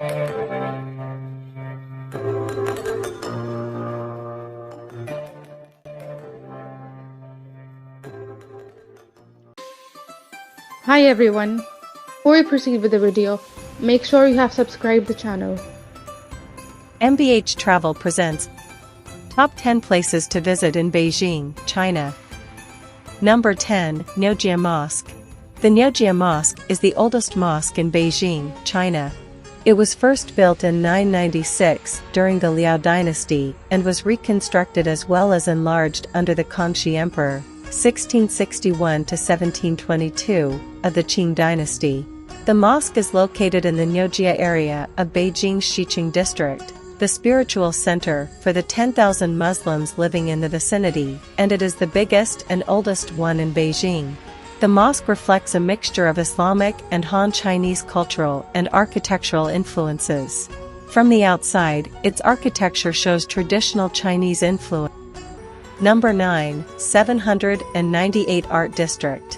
Hi everyone. Before we proceed with the video, make sure you have subscribed the channel. MBH Travel presents Top 10 Places to Visit in Beijing, China. Number 10, Jam Mosque. The Jam Mosque is the oldest mosque in Beijing, China. It was first built in 996 during the Liao dynasty and was reconstructed as well as enlarged under the Kangxi Emperor, 1661 to 1722, of the Qing dynasty. The mosque is located in the Niujia area of Beijing's Xiqing district, the spiritual center for the 10,000 Muslims living in the vicinity, and it is the biggest and oldest one in Beijing. The mosque reflects a mixture of Islamic and Han Chinese cultural and architectural influences. From the outside, its architecture shows traditional Chinese influence. Number 9, 798 Art District.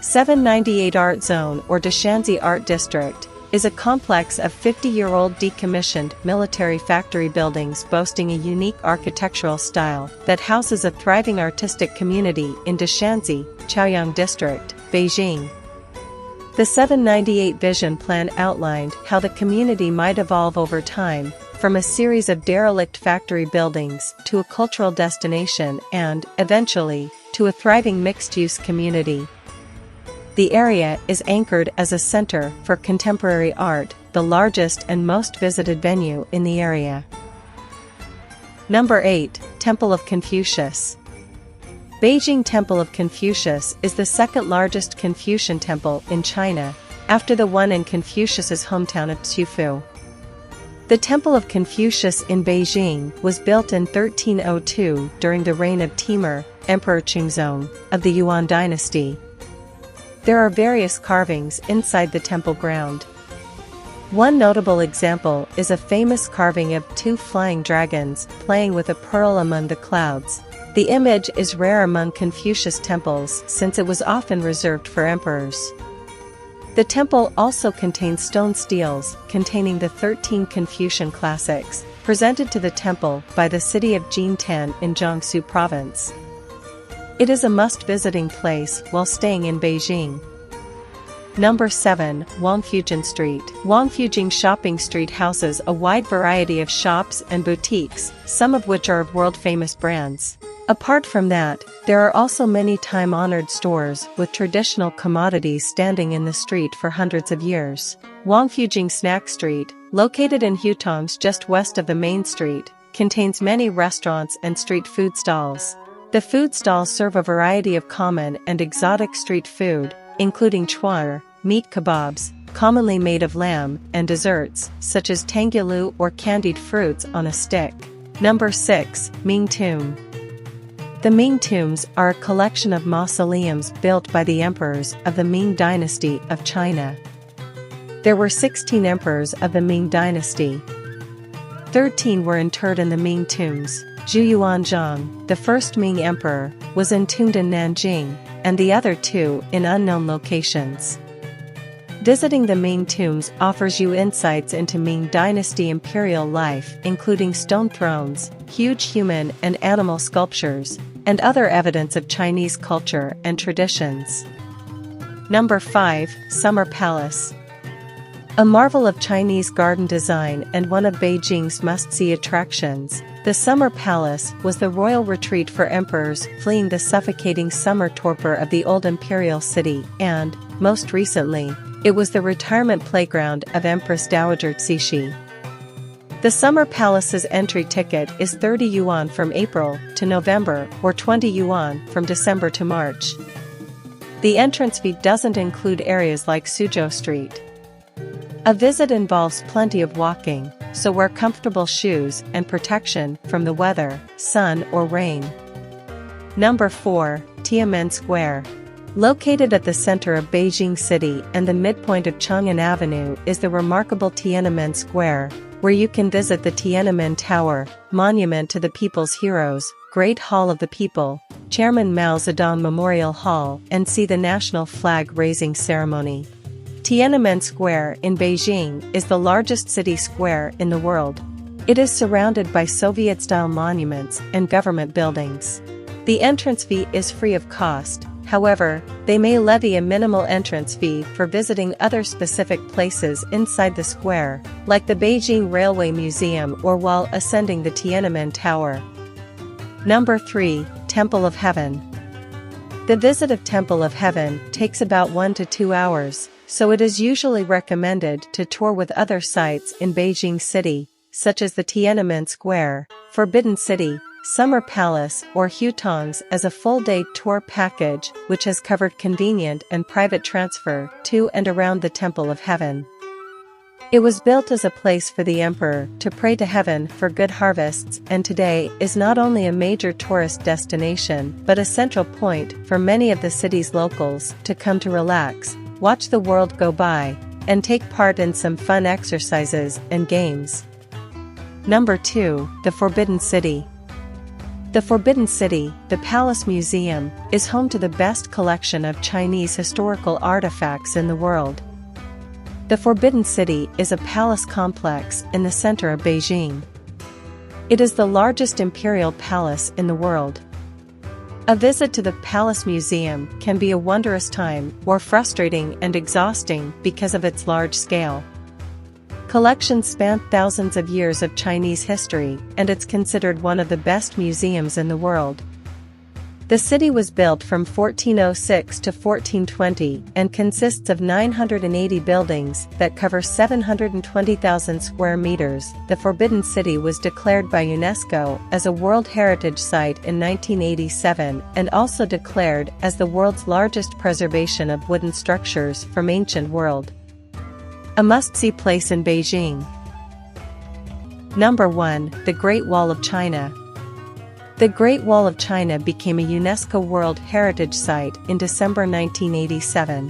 798 Art Zone or Dashanzi Art District is a complex of 50-year-old decommissioned military factory buildings boasting a unique architectural style that houses a thriving artistic community in Dashanzi, Chaoyang District, Beijing. The 798 Vision Plan outlined how the community might evolve over time, from a series of derelict factory buildings to a cultural destination and, eventually, to a thriving mixed-use community. The area is anchored as a center for contemporary art, the largest and most visited venue in the area. Number 8, Temple of Confucius. Beijing Temple of Confucius is the second largest Confucian temple in China, after the one in Confucius's hometown of Xufu. The Temple of Confucius in Beijing was built in 1302 during the reign of Timur, Emperor Qingzong, of the Yuan dynasty. There are various carvings inside the temple ground. One notable example is a famous carving of two flying dragons playing with a pearl among the clouds. The image is rare among Confucius temples since it was often reserved for emperors. The temple also contains stone steels containing the 13 Confucian classics, presented to the temple by the city of Jintan in Jiangsu province. It is a must-visiting place while staying in Beijing. Number 7, Wangfujing Street. Wangfujing Shopping Street houses a wide variety of shops and boutiques, some of which are of world-famous brands. Apart from that, there are also many time-honored stores with traditional commodities standing in the street for hundreds of years. Wangfujing Snack Street, located in Hutongs just west of the main street, contains many restaurants and street food stalls. The food stalls serve a variety of common and exotic street food, including chuar, meat kebabs, commonly made of lamb, and desserts, such as tangulu or candied fruits on a stick. Number 6, Ming Tombs. The Ming Tombs are a collection of mausoleums built by the emperors of the Ming dynasty of China. There were 16 emperors of the Ming dynasty. 13 were interred in the Ming Tombs. Zhu Yuanzhang, the first Ming emperor, was entombed in Nanjing, and the other two in unknown locations. Visiting the Ming Tombs offers you insights into Ming dynasty imperial life, including stone thrones, huge human and animal sculptures, and other evidence of Chinese culture and traditions. Number 5, Summer Palace. A marvel of Chinese garden design and one of Beijing's must-see attractions, the Summer Palace was the royal retreat for emperors fleeing the suffocating summer torpor of the old imperial city and, most recently, it was the retirement playground of Empress Dowager Cixi. The Summer Palace's entry ticket is 30 yuan from April to November or 20 yuan from December to March. The entrance fee doesn't include areas like Suzhou Street. A visit involves plenty of walking, so wear comfortable shoes and protection from the weather, sun or rain. Number 4, Tiananmen Square. Located at the center of Beijing City and the midpoint of Chang'an Avenue is the remarkable Tiananmen Square, where you can visit the Tiananmen Tower, monument to the people's heroes, Great Hall of the People, Chairman Mao Zedong Memorial Hall, and see the national flag raising ceremony. Tiananmen Square in Beijing is the largest city square in the world. It is surrounded by Soviet-style monuments and government buildings. The entrance fee is free of cost, however, they may levy a minimal entrance fee for visiting other specific places inside the square, like the Beijing Railway Museum or while ascending the Tiananmen Tower. Number 3. Temple of Heaven. The visit of Temple of Heaven takes about 1 to 2 hours, so it is usually recommended to tour with other sites in Beijing City, such as the Tiananmen Square, Forbidden City, Summer Palace or Hutongs as a full-day tour package which has covered convenient and private transfer to and around the Temple of Heaven. It was built as a place for the emperor to pray to heaven for good harvests and today is not only a major tourist destination but a central point for many of the city's locals to come to relax, watch the world go by, and take part in some fun exercises and games. Number 2. The Forbidden City. The Forbidden City, the Palace Museum, is home to the best collection of Chinese historical artifacts in the world. The Forbidden City is a palace complex in the center of Beijing. It is the largest imperial palace in the world. A visit to the Palace Museum can be a wondrous time or frustrating and exhausting because of its large scale. Collections span thousands of years of Chinese history and it's considered one of the best museums in the world. The city was built from 1406 to 1420 and consists of 980 buildings that cover 720,000 square meters. The Forbidden City was declared by UNESCO as a World Heritage Site in 1987 and also declared as the world's largest preservation of wooden structures from ancient world. A must-see place in Beijing. Number 1. The Great Wall of China. The Great Wall of China became a UNESCO World Heritage Site in December 1987.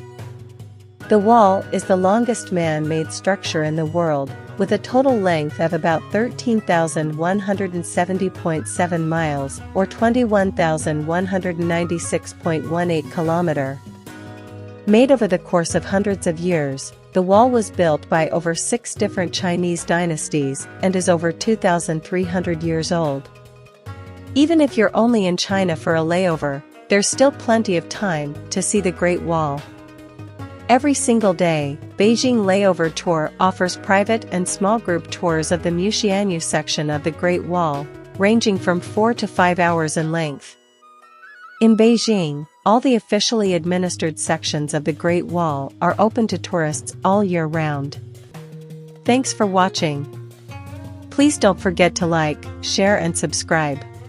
The wall is the longest man-made structure in the world, with a total length of about 13,170.7 miles or 21,196.18 kilometers. Made over the course of hundreds of years, the wall was built by over 6 different Chinese dynasties and is over 2,300 years old. Even if you're only in China for a layover, there's still plenty of time to see the Great Wall. Every single day, Beijing Layover Tour offers private and small group tours of the Muxianyu section of the Great Wall, ranging from 4 to 5 hours in length. In Beijing, all the officially administered sections of the Great Wall are open to tourists all year round. Thanks for watching. Please don't forget to like, share and subscribe.